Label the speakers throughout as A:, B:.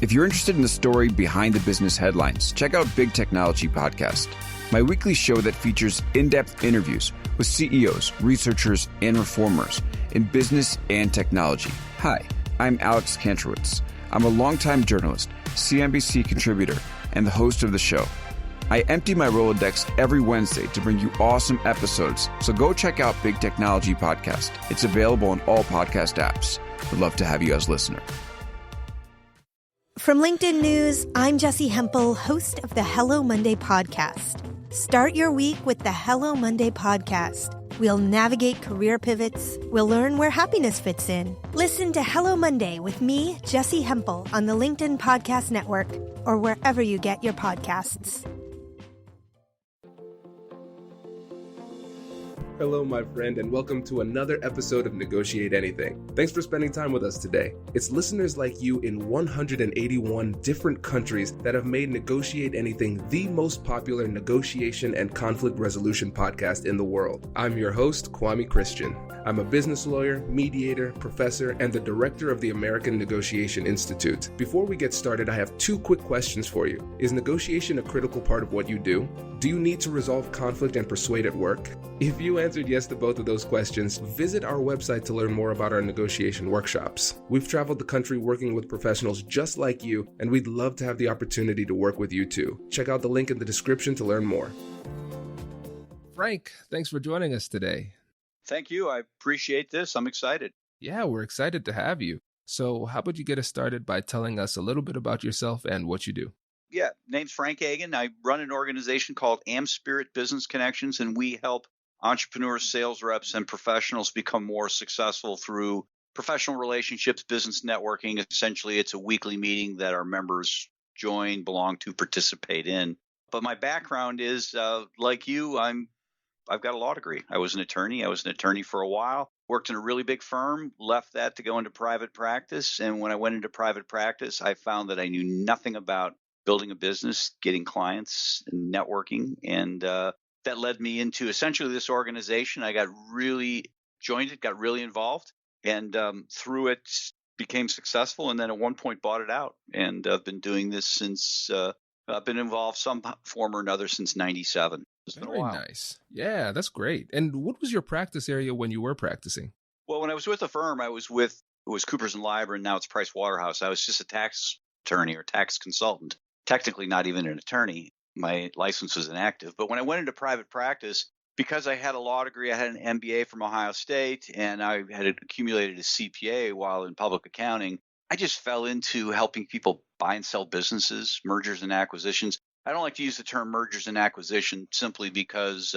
A: If you're interested in the story behind the business headlines, check out Big Technology Podcast, my weekly show that features in-depth interviews with CEOs, researchers, and reformers in business and technology. Hi, I'm Alex Kantrowitz. I'm a longtime journalist, CNBC contributor, and the host of the show. I empty my Rolodex every Wednesday to bring you awesome episodes, so go check out Big Technology Podcast. It's available on all podcast apps. Would love to have you as a listener.
B: From LinkedIn News, I'm Jessie Hempel, host of the Hello Monday podcast. Start your week with the Hello Monday podcast. We'll navigate career pivots. We'll learn where happiness fits in. Listen to Hello Monday with me, Jessie Hempel, on the LinkedIn Podcast Network or wherever you get your podcasts.
C: Hello, my friend, and welcome to another episode of Negotiate Anything. Thanks for spending time with us today. It's listeners like you in 181 different countries that have made Negotiate Anything the most popular negotiation and conflict resolution podcast in the world. I'm your host, Kwame Christian. I'm a business lawyer, mediator, professor, and the director of the American Negotiation Institute. Before we get started, I have two quick questions for you. Is negotiation a critical part of what you do? Do you need to resolve conflict and persuade at work? If you answered yes to both of those questions, visit our website to learn more about our negotiation workshops. We've traveled the country working with professionals just like you, and we'd love to have the opportunity to work with you too. Check out the link in the description to learn more.
D: Frank, thanks for joining us today.
E: Thank you. I appreciate this. I'm excited.
D: Yeah, we're excited to have you. So how about you get us started by telling us a little bit about yourself and what you do?
E: Yeah, name's Frank Agin. I run an organization called Spirit Business Connections, and we help entrepreneurs, sales reps, and professionals become more successful through professional relationships, business networking. Essentially, it's a weekly meeting that our members join, belong to, participate in. But my background is, like you, I've got a law degree. I was an attorney. I was an attorney for a while, worked in a really big firm, left that to go into private practice. And when I went into private practice, I found that I knew nothing about building a business, getting clients, and networking. And that led me into essentially this organization. I got really joined it, got really involved, and through it became successful. And then at one point bought it out. And I've been doing this since I've been involved some form or another since 97. It's been a while.
D: Very nice. Yeah, that's great. And what was your practice area when you were practicing?
E: Well, when I was with the firm, it was Coopers & Lybrand, and now it's Price Waterhouse. I was just a tax attorney or tax consultant. Technically not even an attorney. My license was inactive. But when I went into private practice, because I had a law degree, I had an MBA from Ohio State, and I had accumulated a CPA while in public accounting, I just fell into helping people buy and sell businesses, mergers and acquisitions. I don't like to use the term mergers and acquisition simply because,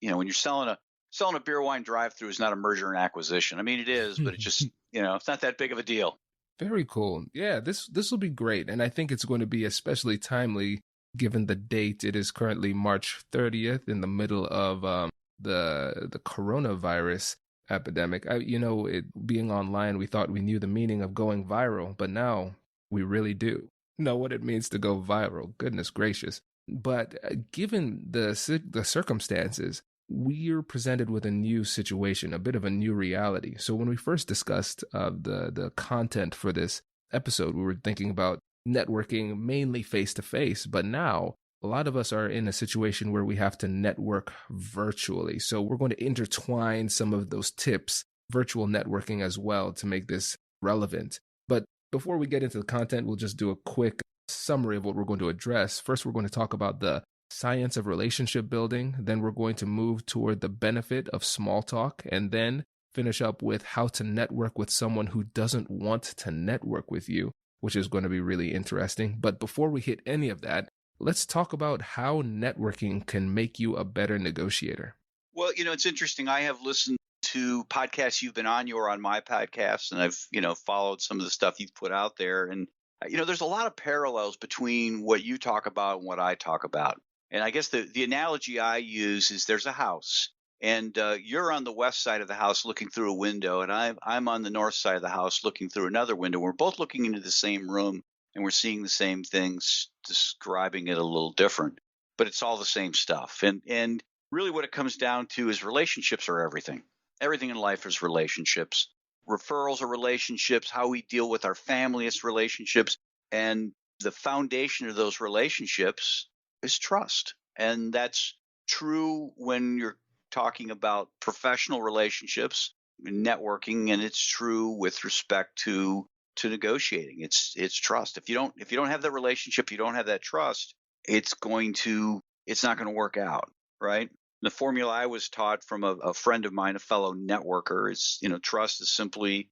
E: when you're selling a beer wine drive-through is not a merger and acquisition. I mean, it is, but it just, it's not that big of a deal. Very
D: cool. Yeah, this will be great. And I think it's going to be especially timely given the date. It is currently March 30th in the middle of the coronavirus epidemic. It being online, we thought we knew the meaning of going viral, but now we really do know what it means to go viral. Goodness gracious. But given the circumstances, we're presented with a new situation, a bit of a new reality. So when we first discussed the content for this episode, we were thinking about networking mainly face-to-face, but now a lot of us are in a situation where we have to network virtually. So we're going to intertwine some of those tips, virtual networking as well, to make this relevant. But before we get into the content, we'll just do a quick summary of what we're going to address. First, we're going to talk about the science of relationship building. Then we're going to move toward the benefit of small talk, and then finish up with how to network with someone who doesn't want to network with you, which is going to be really interesting. But before we hit any of that, let's talk about how networking can make you a better negotiator.
E: Well, it's interesting. I have listened to podcasts you've been on. You were on my podcast, and I've, followed some of the stuff you've put out there. And, there's a lot of parallels between what you talk about and what I talk about. And I guess the analogy I use is there's a house, and you're on the west side of the house looking through a window, and I'm on the north side of the house looking through another window. We're both looking into the same room, and we're seeing the same things, describing it a little different, but it's all the same stuff. And really what it comes down to is relationships are everything. Everything in life is relationships. Referrals are relationships. How we deal with our family is relationships. And the foundation of those relationships is trust. And that's true when you're talking about professional relationships, networking, and it's true with respect to negotiating. It's trust. If you don't have that relationship, you don't have that trust, it's not going to work out, right? The formula I was taught from a friend of mine, a fellow networker, is, trust is simply,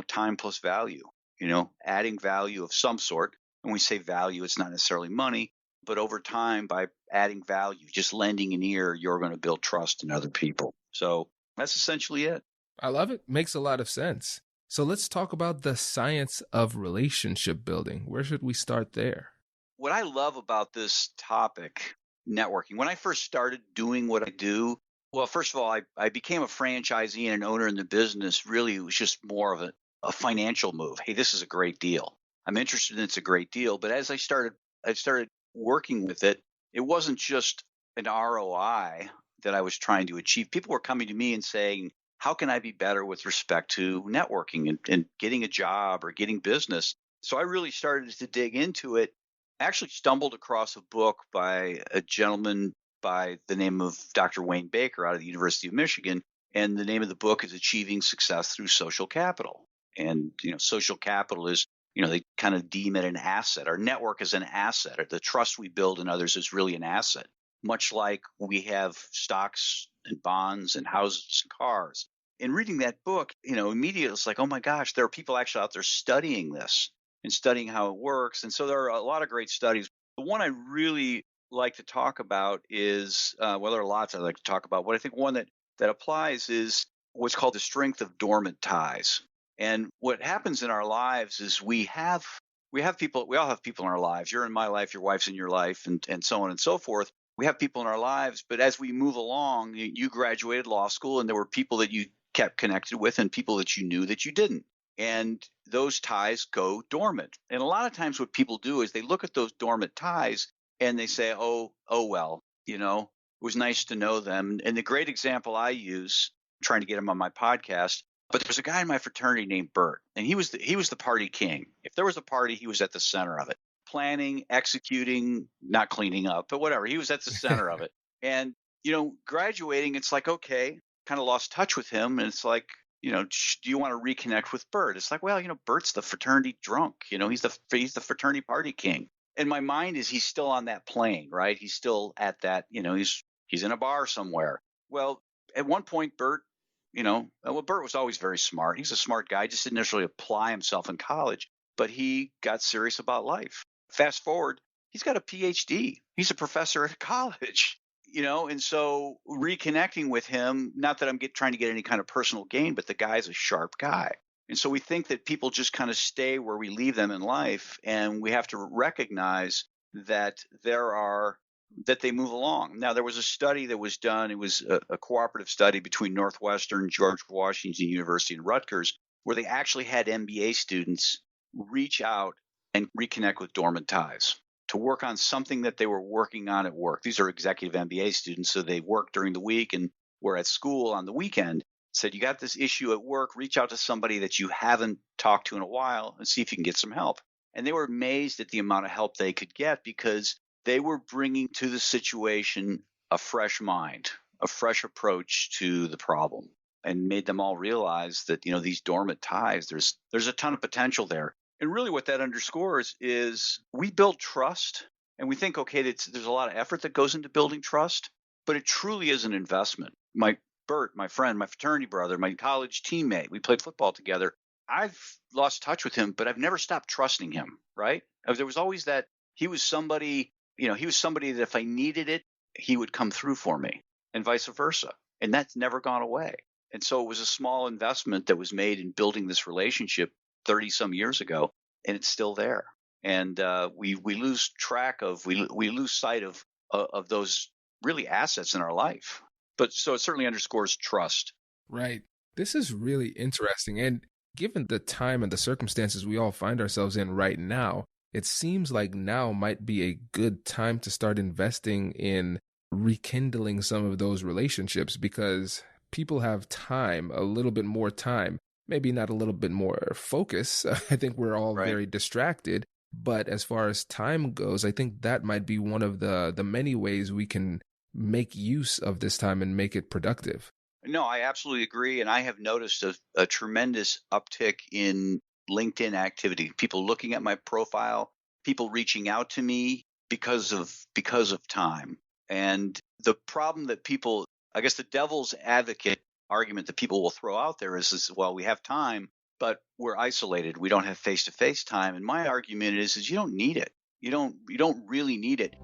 E: time plus value, adding value of some sort. When we say value, it's not necessarily money, but over time, by adding value, just lending an ear, you're going to build trust in other people. So that's essentially it.
D: I love it. Makes a lot of sense. So let's talk about the science of relationship building. Where should we start there?
E: What I love about this topic, networking, when I first started doing what I do, well, first of all, I became a franchisee and an owner in the business. Really, it was just more of a financial move. Hey, this is a great deal. I'm interested in it's a great deal. But as I started working with it, it wasn't just an ROI that I was trying to achieve. People were coming to me and saying, how can I be better with respect to networking and getting a job or getting business? So I really started to dig into it. I actually stumbled across a book by a gentleman by the name of Dr. Wayne Baker out of the University of Michigan. And the name of the book is Achieving Success Through Social Capital. And, social capital is, they kind of deem it an asset. Our network is an asset. Or the trust we build in others is really an asset, much like we have stocks and bonds and houses and cars. In reading that book, immediately it's like, oh my gosh, there are people actually out there studying this and studying how it works. And so there are a lot of great studies. The one I really like to talk about is, there are lots I like to talk about, but I think one that applies is what's called the strength of dormant ties. And what happens in our lives is we all have people in our lives. You're in my life, your wife's in your life, and so on and so forth. We have people in our lives, but as we move along, you graduated law school and there were people that you kept connected with and people that you knew that you didn't. And those ties go dormant. And a lot of times what people do is they look at those dormant ties and they say, oh well, it was nice to know them. And the great example I use, I'm trying to get him on my podcast, but there's a guy in my fraternity named Bert, and he was the party king. If there was a party, he was at the center of it. Planning, executing, not cleaning up, but whatever. He was at the center of it. And, graduating, it's like, okay, kind of lost touch with him. And it's like, do you want to reconnect with Bert? It's like, well, Bert's the fraternity drunk. He's the fraternity party king. And my mind is he's still on that plane, right? He's still at that, he's in a bar somewhere. Well, at one point, Bert was always very smart. He's a smart guy, just didn't necessarily apply himself in college, but he got serious about life. Fast forward, he's got a PhD. He's a professor at college, and so reconnecting with him, not that I'm trying to get any kind of personal gain, but the guy's a sharp guy. And so we think that people just kind of stay where we leave them in life, and we have to recognize that that they move along. Now, there was a study that was done. It was a cooperative study between Northwestern, George Washington University, and Rutgers, where they actually had MBA students reach out and reconnect with dormant ties to work on something that they were working on at work. These are executive MBA students, so they work during the week and were at school on the weekend. Said, you got this issue at work, reach out to somebody that you haven't talked to in a while and see if you can get some help. And they were amazed at the amount of help they could get because they were bringing to the situation a fresh mind, a fresh approach to the problem, and made them all realize that, these dormant ties, there's a ton of potential there. And really what that underscores is we build trust and we think, okay, there's a lot of effort that goes into building trust, but it truly is an investment. Bert, my friend, my fraternity brother, my college teammate, we played football together. I've lost touch with him, but I've never stopped trusting him, right? There was always that he was somebody that if I needed it, he would come through for me and vice versa. And that's never gone away. And so it was a small investment that was made in building this relationship 30 some years ago, and it's still there. And we lose sight of those really assets in our life. But so it certainly underscores trust.
D: Right. This is really interesting. And given the time and the circumstances we all find ourselves in right now, it seems like now might be a good time to start investing in rekindling some of those relationships because people have time, a little bit more time, maybe not a little bit more focus. I think we're all very distracted, But as far as time goes, I think that might be one of the many ways we can make use of this time and make it productive.
E: No, I absolutely agree. And I have noticed a tremendous uptick in LinkedIn activity, people looking at my profile, people reaching out to me because of time. And the problem that people, I guess the devil's advocate argument that people will throw out there is well, we have time, but we're isolated. We don't have face-to-face time. And my argument is you don't need it. You don't really need it.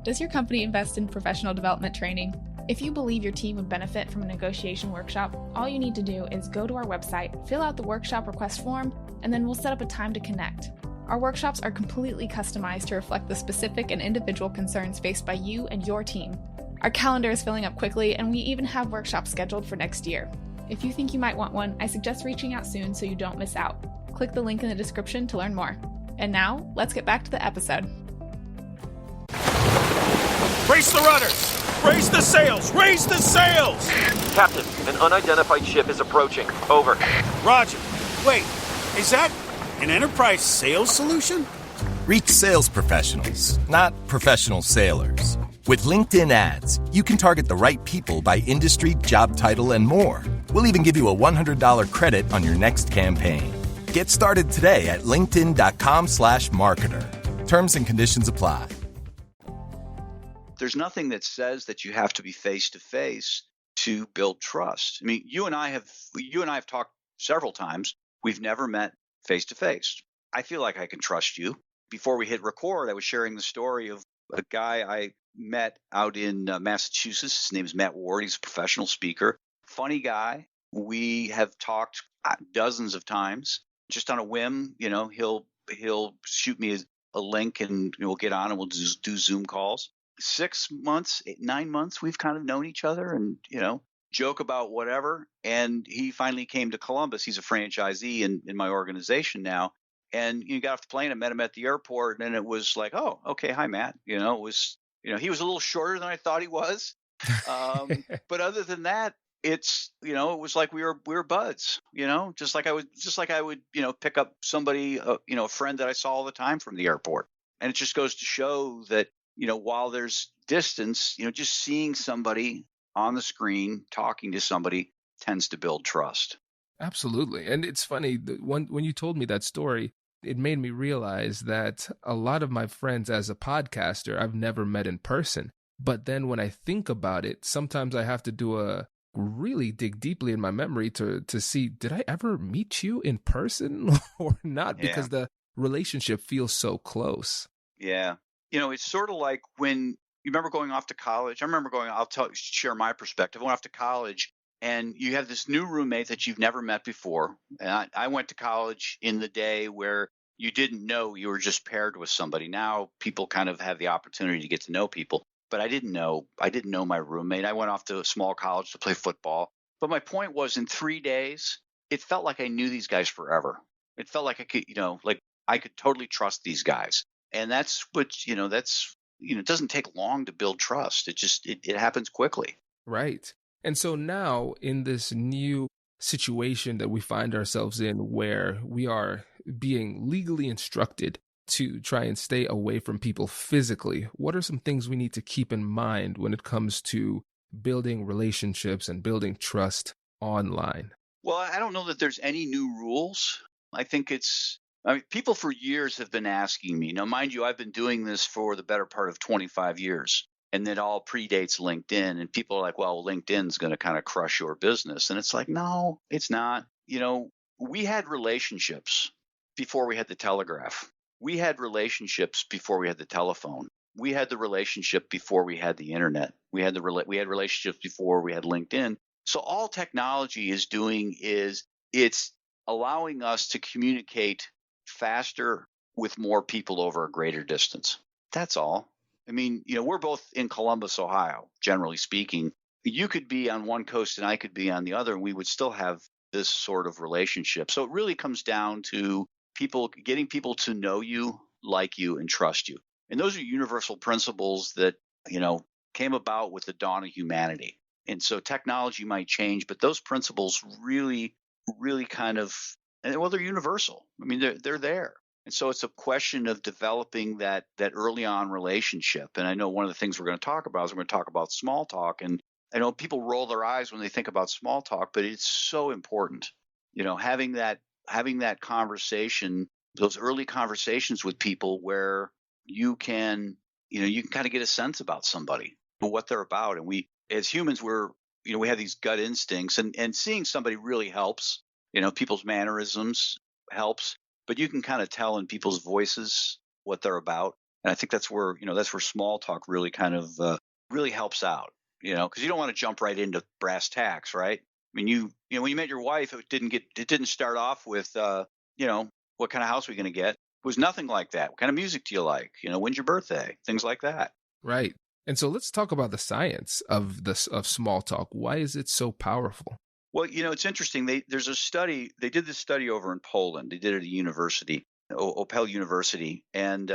F: Does your company invest in professional development training? If you believe your team would benefit from a negotiation workshop, all you need to do is go to our website, fill out the workshop request form, and then we'll set up a time to connect. Our workshops are completely customized to reflect the specific and individual concerns faced by you and your team. Our calendar is filling up quickly, and we even have workshops scheduled for next year. If you think you might want one, I suggest reaching out soon so you don't miss out. Click the link in the description to learn more. And now, let's get back to the episode.
G: Brace the rudders! Raise the sails! Raise the sails!
H: Captain, an unidentified ship is approaching. Over.
G: Roger. Wait, is that an enterprise sales solution?
I: Reach sales professionals, not professional sailors. With LinkedIn ads, you can target the right people by industry, job title, and more. We'll even give you a $100 credit on your next campaign. Get started today at linkedin.com/marketer. Terms and conditions apply.
E: There's nothing that says that you have to be face to face to build trust. I mean, you and I have talked several times. We've never met face to face. I feel like I can trust you. Before we hit record, I was sharing the story of a guy I met out in Massachusetts. His name is Matt Ward. He's a professional speaker, funny guy. We have talked dozens of times just on a whim. He'll shoot me a link and we'll get on and we'll do Zoom calls. 6 months, 9 months, we've kind of known each other and, joke about whatever. And he finally came to Columbus. He's a franchisee in my organization now. And you got off the plane and met him at the airport. And it was like, oh, okay. Hi, Matt. It was, he was a little shorter than I thought he was. But other than that, it's, it was like we were buds, just like I would, pick up somebody, a friend that I saw all the time from the airport. And it just goes to show that, while there's distance, just seeing somebody on the screen, talking to somebody tends to build trust.
D: Absolutely. And it's funny, when you told me that story, it made me realize that a lot of my friends as a podcaster, I've never met in person. But then when I think about it, sometimes I have to really dig deeply in my memory to see, did I ever meet you in person or not? Because the relationship feels so close.
E: Yeah. It's sort of like when you remember going off to college. I remember share my perspective. I went off to college and you have this new roommate that you've never met before. And I went to college in the day where you didn't know you were just paired with somebody. Now people kind of have the opportunity to get to know people, but I didn't know my roommate. I went off to a small college to play football. But my point was, in 3 days, it felt like I knew these guys forever. It felt like I could, I could totally trust these guys. And that's what, it doesn't take long to build trust. It happens quickly.
D: Right. And so now in this new situation that we find ourselves in, where we are being legally instructed to try and stay away from people physically, what are some things we need to keep in mind when it comes to building relationships and building trust online?
E: Well, I don't know that there's any new rules. I think people for years have been asking me. Now, mind you, I've been doing this for the better part of 25 years, and it all predates LinkedIn. And people are like, well, LinkedIn's going to kind of crush your business. And it's like, no, it's not. We had relationships before we had the telegraph. We had relationships before we had the telephone. We had the relationship before we had the internet. We had relationships before we had LinkedIn. So all technology is doing is it's allowing us to communicate faster with more people over a greater distance. That's all. I mean, we're both in Columbus, Ohio, generally speaking. You could be on one coast and I could be on the other, and we would still have this sort of relationship. So it really comes down to getting people to know you, like you, and trust you. And those are universal principles that, came about with the dawn of humanity. And so technology might change, but those principles really, really kind of And well, they're universal. I mean, they're there. And so it's a question of developing that early on relationship. And I know one of the things we're going to talk about is we're going to talk about small talk. And I know people roll their eyes when they think about small talk, but it's so important. Having that conversation, those early conversations with people where you can kind of get a sense about somebody, what they're about. And we, as humans, we have these gut instincts, and seeing somebody really helps. People's mannerisms helps, but you can kind of tell in people's voices what they're about. And I think that's where small talk really kind of really helps out, because you don't want to jump right into brass tacks, right? I mean, when you met your wife, it didn't start off with, what kind of house are we going to get? It was nothing like that. What kind of music do you like? When's your birthday? Things like that.
D: Right. And so let's talk about the science of small talk. Why is it so powerful?
E: Well, it's interesting. There's a study. They did this study over in Poland. They did it at a university, Opel University. And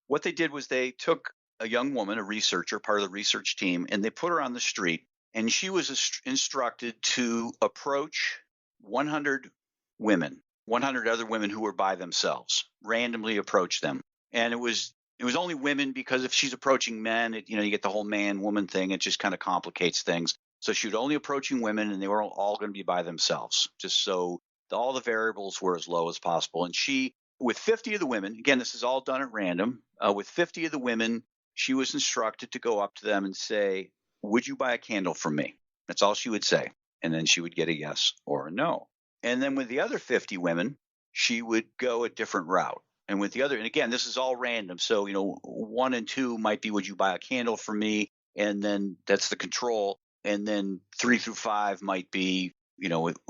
E: what they did was they took a young woman, a researcher, part of the research team, and they put her on the street. And she was instructed to approach 100 women, 100 other women who were by themselves, randomly approach them. And it was only women, because if she's approaching men, you get the whole man-woman thing. It just kind of complicates things. So she was only approaching women, and they were all going to be by themselves, just so all the variables were as low as possible. And she, with 50 of the women, again, this is all done at random, with 50 of the women, she was instructed to go up to them and say, "Would you buy a candle from me?" That's all she would say. And then she would get a yes or a no. And then with the other 50 women, she would go a different route. And with the other, and again, this is all random. So, 1 and 2 might be, "Would you buy a candle from me?" And then that's the control. And then 3 through 5 might be,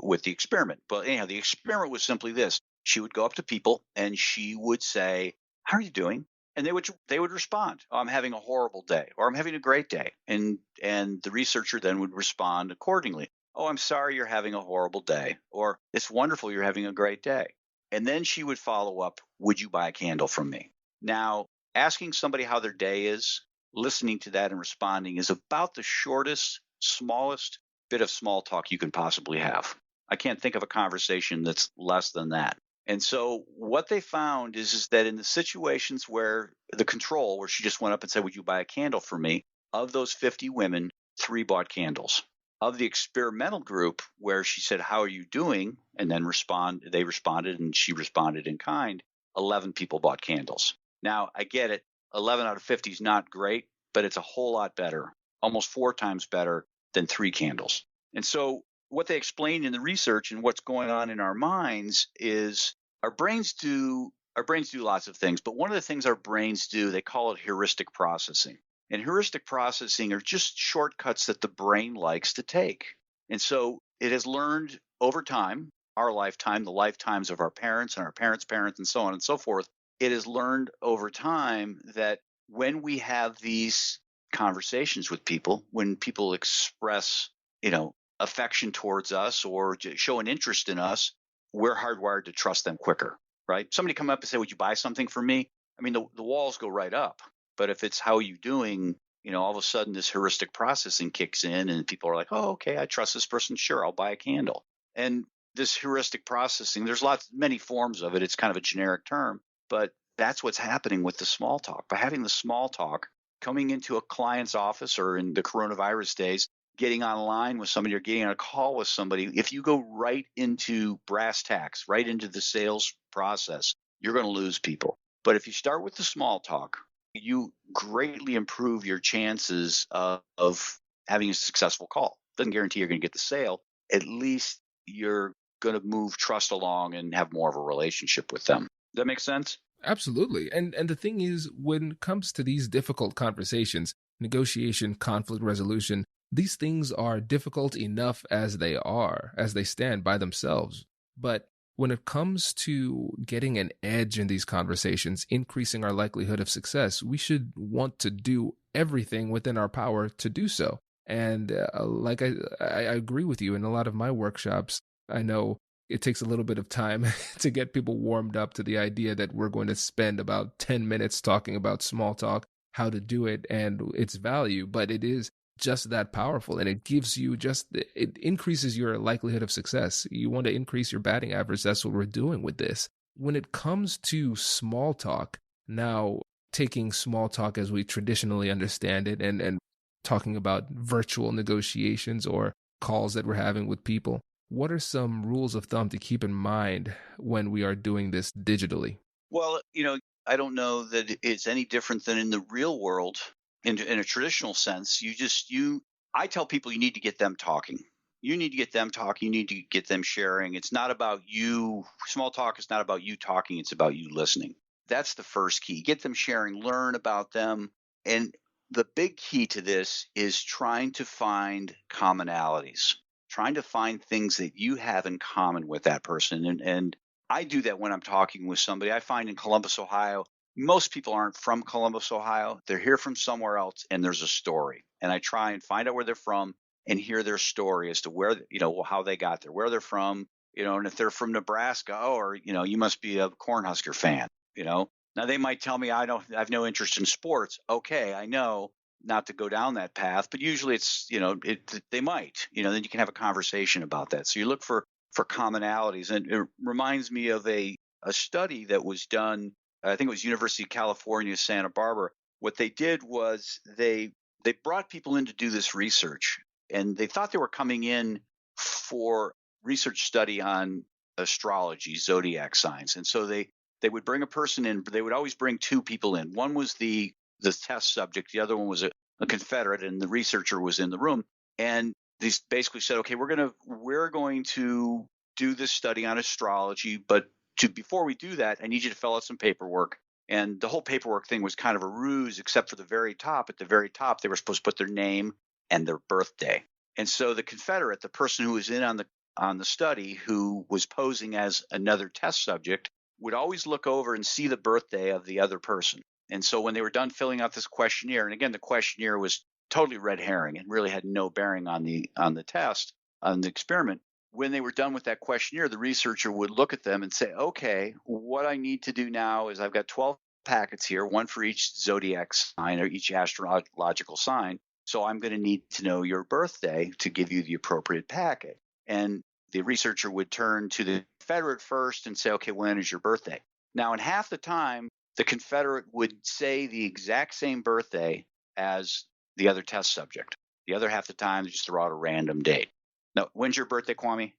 E: with the experiment. But anyhow, the experiment was simply this. She would go up to people and she would say, "How are you doing?" And they would respond, "Oh, I'm having a horrible day," or "I'm having a great day." And the researcher then would respond accordingly. "Oh, I'm sorry you're having a horrible day," or "It's wonderful you're having a great day." And then she would follow up, "Would you buy a candle from me?" Now, asking somebody how their day is, listening to that and responding is about the shortest, smallest bit of small talk you can possibly have. I can't think of a conversation that's less than that. And so what they found is that in the situations where the control, where she just went up and said, "Would you buy a candle for me?" of those 50 women, 3 bought candles. Of the experimental group, where she said, "How are you doing?" and then they responded, and she responded in kind, 11 people bought candles. Now, I get it. 11 out of 50 is not great, but it's a whole lot better, almost 4 times better than 3 candles. And so what they explained in the research and what's going on in our minds is our brains do lots of things, but one of the things our brains do, they call it heuristic processing. And heuristic processing are just shortcuts that the brain likes to take. And so it has learned over time, our lifetime, the lifetimes of our parents and our parents' parents, and so on and so forth. It has learned over time that when we have these conversations with people, when people express, affection towards us or show an interest in us, we're hardwired to trust them quicker, right? Somebody come up and say, "Would you buy something for me?" I mean, the walls go right up. But if it's "How are you doing?" All of a sudden this heuristic processing kicks in and people are like, "Oh, okay, I trust this person. Sure, I'll buy a candle." And this heuristic processing, there's many forms of it. It's kind of a generic term, but that's what's happening with the small talk. By having the small talk, coming into a client's office, or in the coronavirus days, getting online with somebody or getting on a call with somebody, if you go right into brass tacks, right into the sales process, you're going to lose people. But if you start with the small talk, you greatly improve your chances of having a successful call. Doesn't guarantee you're going to get the sale. At least you're going to move trust along and have more of a relationship with them. Does that make sense?
D: Absolutely. And the thing is, when it comes to these difficult conversations, negotiation, conflict resolution, these things are difficult enough as they stand by themselves. But when it comes to getting an edge in these conversations, increasing our likelihood of success, we should want to do everything within our power to do so. And I agree with you. In a lot of my workshops, I know it takes a little bit of time to get people warmed up to the idea that we're going to spend about 10 minutes talking about small talk, how to do it, and its value. But it is just that powerful, and it gives you it increases your likelihood of success. You want to increase your batting average. That's what we're doing with this. When it comes to small talk, now taking small talk as we traditionally understand it and talking about virtual negotiations or calls that we're having with people, what are some rules of thumb to keep in mind when we are doing this digitally?
E: Well, I don't know that it's any different than in the real world. In a traditional sense, I tell people you need to get them talking. You need to get them talking. You need to get them sharing. It's not about you. Small talk is not about you talking. It's about you listening. That's the first key. Get them sharing, learn about them. And the big key to this is trying to find commonalities, trying to find things that you have in common with that person. And I do that when I'm talking with somebody. I find in Columbus, Ohio, most people aren't from Columbus, Ohio. They're here from somewhere else, and there's a story. And I try and find out where they're from and hear their story as to where, how they got there, where they're from, and if they're from Nebraska, you must be a Cornhusker fan, Now they might tell me I have no interest in sports. Okay, I know not to go down that path, but usually it's, they might, then you can have a conversation about that. So you look for commonalities. And it reminds me of a study that was done, I think it was University of California, Santa Barbara. What they did was they brought people in to do this research, and they thought they were coming in for research study on astrology, zodiac signs. And so they would bring a person in, but they would always bring two people in. One was the test subject. The other one was a Confederate, and the researcher was in the room. And they basically said, okay, we're going to do this study on astrology, but before we do that, I need you to fill out some paperwork. And the whole paperwork thing was kind of a ruse, except for the very top. At the very top, they were supposed to put their name and their birthday. And so the Confederate, the person who was in on the study, who was posing as another test subject, would always look over and see the birthday of the other person. And so when they were done filling out this questionnaire, and again, the questionnaire was totally red herring and really had no bearing on the test, on the experiment. When they were done with that questionnaire, the researcher would look at them and say, okay, what I need to do now is I've got 12 packets here, one for each zodiac sign or each astrological sign. So I'm going to need to know your birthday to give you the appropriate packet. And the researcher would turn to the Confederate first and say, okay, when is your birthday? Now, in half the time, the Confederate would say the exact same birthday as the other test subject. The other half the time, they just throw out a random date. Now, when's your birthday, Kwame?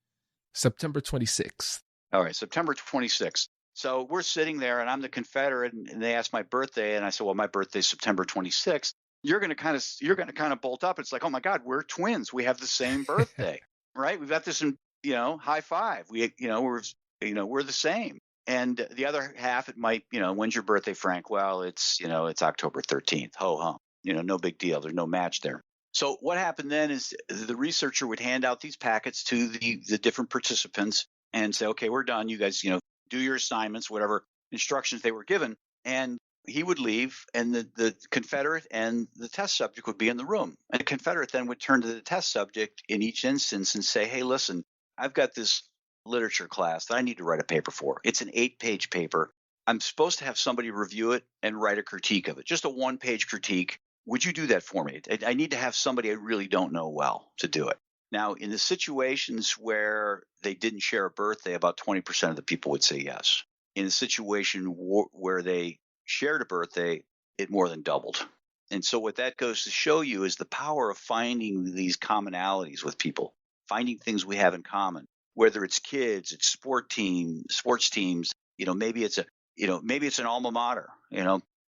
D: September 26th.
E: All right, September 26th. So we're sitting there, and I'm the Confederate, and they ask my birthday, and I said, well, my birthday's September 26th. You're going to kind of bolt up. It's like, oh my God, we're twins. We have the same birthday, right? We've got this in, high five. We're the same. And the other half, it might, when's your birthday, Frank? Well, it's October 13th. Ho hum. No big deal. There's no match there. So what happened then is the researcher would hand out these packets to the different participants and say, okay, we're done. You guys, do your assignments, whatever instructions they were given. And he would leave, and the Confederate and the test subject would be in the room. And the Confederate then would turn to the test subject in each instance and say, hey, listen, I've got this literature class that I need to write a paper for. It's an 8-page paper. I'm supposed to have somebody review it and write a critique of it, just a 1-page critique. Would you do that for me? I need to have somebody I really don't know well to do it. Now, in the situations where they didn't share a birthday, about 20% of the people would say yes. In a situation where they shared a birthday, it more than doubled. And so what that goes to show you is the power of finding these commonalities with people, finding things we have in common, whether it's kids, it's sports teams, maybe it's an alma mater.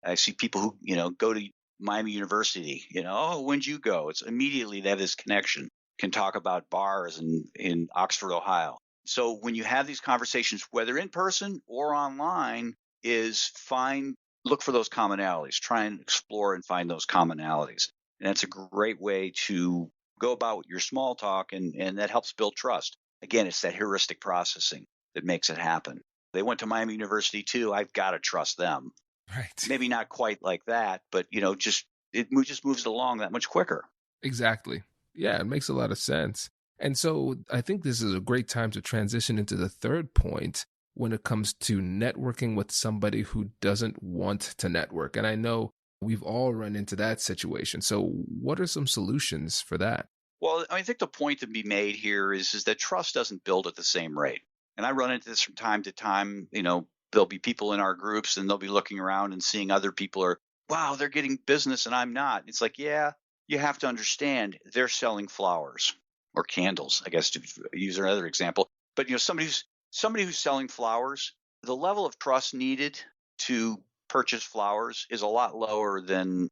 E: I see people who, go to Miami University, oh, when'd you go? It's immediately they have this connection, can talk about bars in Oxford, Ohio. So when you have these conversations, whether in person or online, look for those commonalities, try and explore and find those commonalities. And that's a great way to go about your small talk, and that helps build trust. Again, it's that heuristic processing that makes it happen. They went to Miami University too. I've got to trust them.
D: Right.
E: Maybe not quite like that, but it just moves along that much quicker.
D: Exactly. Yeah, it makes a lot of sense. And so I think this is a great time to transition into the third point when it comes to networking with somebody who doesn't want to network. And I know We've all run into that situation. So what are some solutions for that?
E: Well, I think the point to be made here is that trust doesn't build at the same rate. And I run into this from time to time. There'll be people in our groups and they'll be looking around and seeing other people are, wow, they're getting business and I'm not. It's like, yeah, you have to understand they're selling flowers or candles, I guess, to use another example. But somebody who's selling flowers, the level of trust needed to purchase flowers is a lot lower than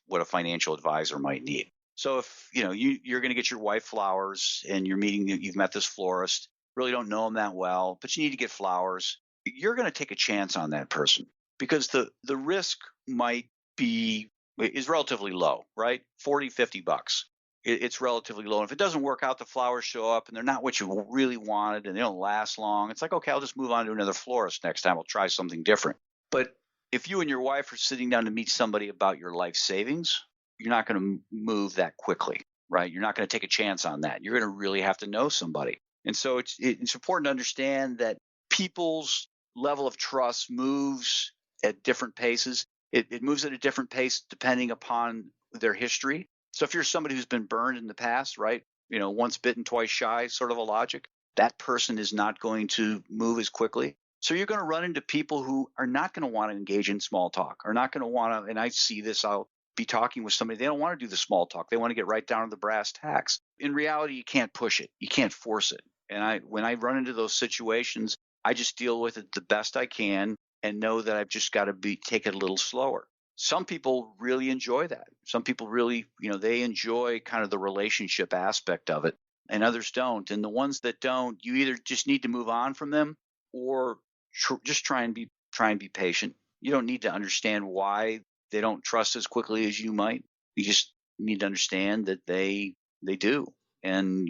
E: what a financial advisor might need. So if you're going to get your wife flowers and you've met this florist, really don't know them that well, but you need to get flowers, you're going to take a chance on that person because the risk is relatively low, right? $40-$50. It's relatively low. And if it doesn't work out, the flowers show up and they're not what you really wanted and they don't last long. It's like, okay, I'll just move on to another florist next time. I'll try something different. But if you and your wife are sitting down to meet somebody about your life savings, you're not going to move that quickly, right? You're not going to take a chance on that. You're going to really have to know somebody. And so it's important to understand that people's level of trust moves at different paces. It moves at a different pace depending upon their history. So if you're somebody who's been burned in the past, right? Once bitten, twice shy sort of a logic, that person is not going to move as quickly. So you're going to run into people who are not going to want to engage in small talk, are not going to want to, and I see this, I'll be talking with somebody, they don't want to do the small talk. They want to get right down to the brass tacks. In reality, you can't push it. You can't force it. And when I run into those situations, I just deal with it the best I can and know that I've just got to take it a little slower. Some people really enjoy that. Some people really, they enjoy kind of the relationship aspect of it and others don't. And the ones that don't, you either just need to move on from them or just try and be patient. You don't need to understand why they don't trust as quickly as you might. You just need to understand that they do. And,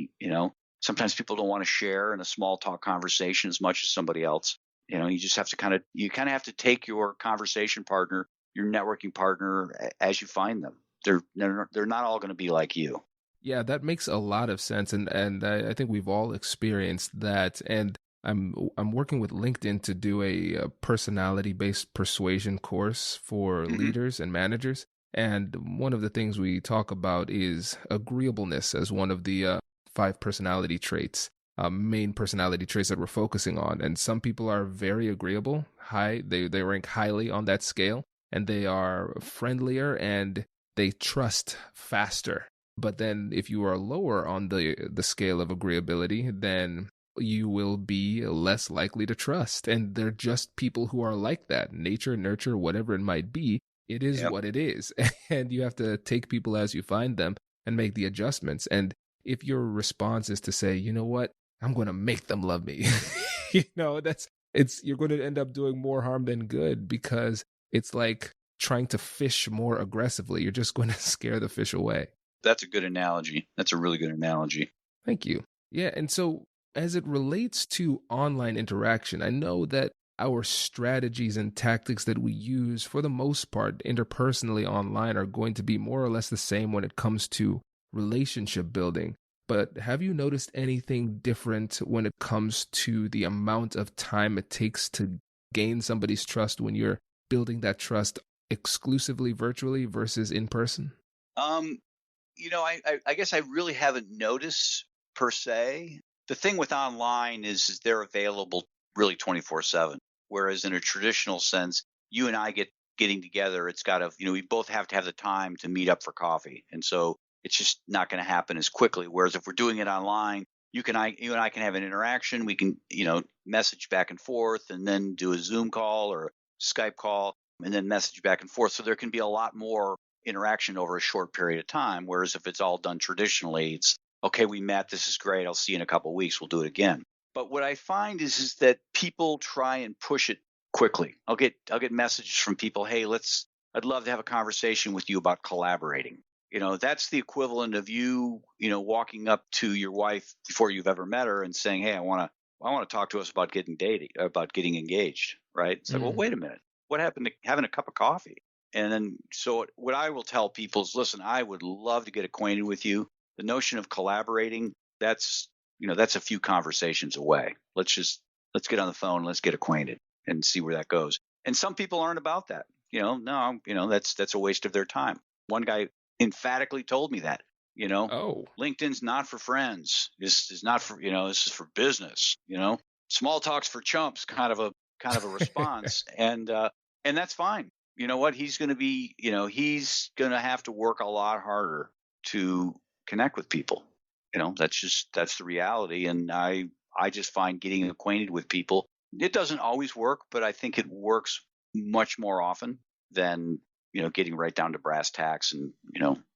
E: sometimes people don't want to share in a small talk conversation as much as somebody else. You just have to you have to take your conversation partner, your networking partner as you find them. They're not all going to be like you.
D: Yeah, that makes a lot of sense. And I think we've all experienced that. And I'm working with LinkedIn to do a personality-based persuasion course for leaders and managers. And one of the things we talk about is agreeableness as one of the 5 personality traits, main personality traits that we're focusing on. And some people are very agreeable, they rank highly on that scale, and they are friendlier and they trust faster. But then if you are lower on the scale of agreeability, then you will be less likely to trust. And they're just people who are like that. Nature, nurture, whatever it might be, it is what it is. And you have to take people as you find them and make the adjustments. And if your response is to say, you know what, I'm going to make them love me, you're going to end up doing more harm than good, because it's like trying to fish more aggressively. You're just going to scare the fish away.
E: That's a good analogy. That's a really good analogy.
D: Thank you. Yeah. And so as it relates to online interaction, I know that our strategies and tactics that we use for the most part interpersonally online are going to be more or less the same when it comes to relationship building. But have you noticed anything different when it comes to the amount of time it takes to gain somebody's trust when you're building that trust exclusively virtually versus in person?
E: I guess I really haven't noticed per se. The thing with online is they're available really 24/7. Whereas in a traditional sense, you and I getting together, it's got to, we both have to have the time to meet up for coffee. And so it's just not going to happen as quickly. Whereas if we're doing it online, you and I can have an interaction. We can, message back and forth and then do a Zoom call or Skype call and then message back and forth. So there can be a lot more interaction over a short period of time. Whereas if it's all done traditionally, it's okay, we met, this is great, I'll see you in a couple of weeks, we'll do it again. But what I find is that people try and push it quickly. I'll get messages from people, hey, I'd love to have a conversation with you about collaborating. That's the equivalent of you, walking up to your wife before you've ever met her and saying, hey, I want to talk to us about getting engaged, right? It's like, well, wait a minute, what happened to having a cup of coffee? And then, so what I will tell people is, listen, I would love to get acquainted with you. The notion of collaborating, that's a few conversations away. Let's get on the phone, let's get acquainted and see where that goes. And some people aren't about that. no, that's a waste of their time. One guy emphatically told me that,
D: Oh,
E: LinkedIn's not for friends. This is not for, this is for business, small talks for chumps kind of a response. And that's fine. You know what? He's going to be, he's going to have to work a lot harder to connect with people. That's the reality. And I just find getting acquainted with people, it doesn't always work, but I think it works much more often than, getting right down to brass tacks and,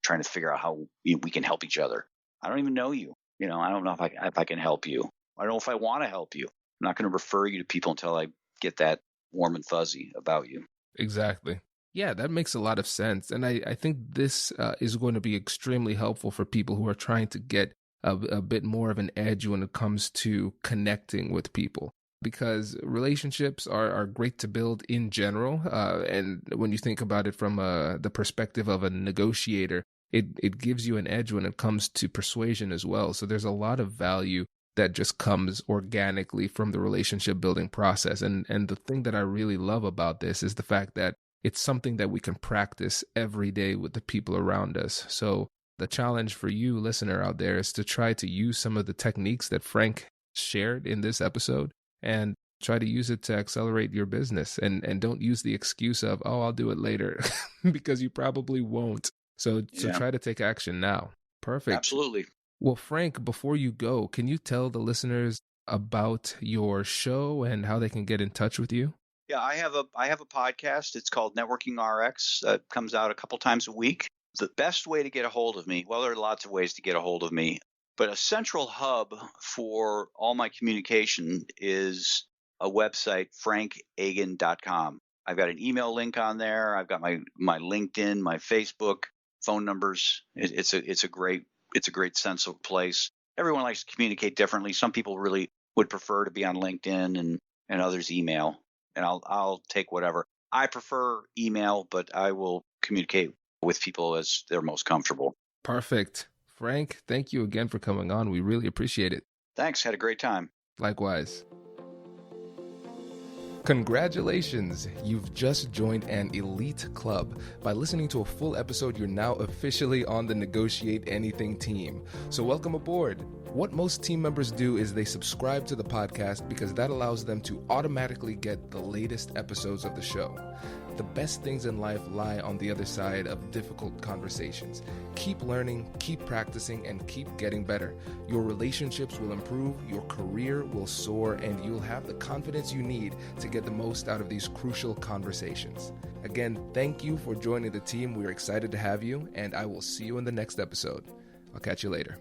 E: trying to figure out how we can help each other. I don't even know you. I don't know if I can help you. I don't know if I want to help you. I'm not going to refer you to people until I get that warm and fuzzy about you.
D: exactly. Yeah, that makes a lot of sense. And I think this is going to be extremely helpful for people who are trying to get a bit more of an edge when it comes to connecting with people. Because relationships are great to build in general. And when you think about it from the perspective of a negotiator, it gives you an edge when it comes to persuasion as well. So there's a lot of value that just comes organically from the relationship building process. And the thing that I really love about this is the fact that it's something that we can practice every day with the people around us. So the challenge for you, listener out there, is to try to use some of the techniques that Frank shared in this episode and try to use it to accelerate your business. And don't use the excuse of, oh, I'll do it later, because you probably won't. So try to take action now. Perfect.
E: Absolutely.
D: Well, Frank, before you go, can you tell the listeners about your show and how they can get in touch with you?
E: Yeah, I have a podcast. It's called Networking RX. It comes out a couple times a week. The best way to get a hold of me, well, there are lots of ways to get a hold of me, but a central hub for all my communication is a website, frankagin.com. I've got an email link on there. I've got my LinkedIn, my Facebook, phone numbers. It's a great central place. Everyone likes to communicate differently. Some people really would prefer to be on LinkedIn and others email. And I'll take whatever. I prefer email, but I will communicate with people as they're most comfortable.
D: Perfect. Frank, thank you again for coming on. We really appreciate it.
E: Thanks. Had a great time.
D: Likewise. Congratulations! You've just joined an elite club. By listening to a full episode, you're now officially on the Negotiate Anything team. So welcome aboard. What most team members do is they subscribe to the podcast because that allows them to automatically get the latest episodes of the show. The best things in life lie on the other side of difficult conversations. Keep learning, keep practicing, and keep getting better. Your relationships will improve, your career will soar, and you'll have the confidence you need to get the most out of these crucial conversations. Again, thank you for joining the team. We're excited to have you, and I will see you in the next episode. I'll catch you later.